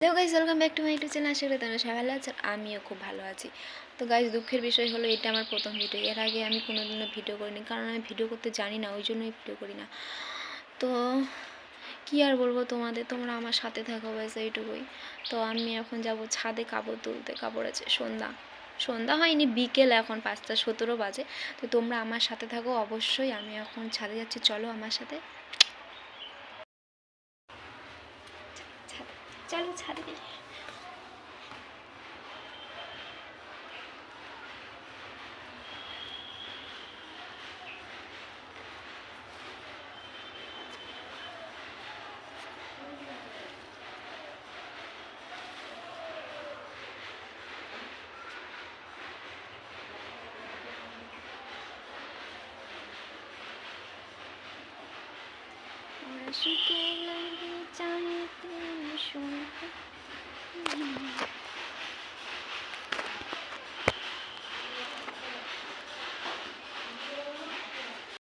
Hello guys, welcome back to my YouTube channel. আশা করি তোমরা সবাই ভালো আছো, আমিও খুব ভালো আছি। তো গাইজ, দুঃখের বিষয় হলো এটা আমার প্রথম ভিডিও। এর আগে আমি কোনোদিনও ভিডিও করিনি, কারণ আমি ভিডিও করতে জানি না, ওই জন্যই ভিডিও করি না। তো কী আর বলবো তোমাদের, তোমরা আমার সাথে থাকো ব্যাস এইটুকুই। তো আমি এখন যাব ছাদে কাপড় তুলতে। কাপড় আছে, সন্ধ্যা হয়নি, বিকেল, এখন 5:17 বাজে। তো তোমরা আমার সাথে থাকো অবশ্যই। আমি এখন ছাদে যাচ্ছি, চলো আমার সাথে। চলো ছাদে। শুকিয়ে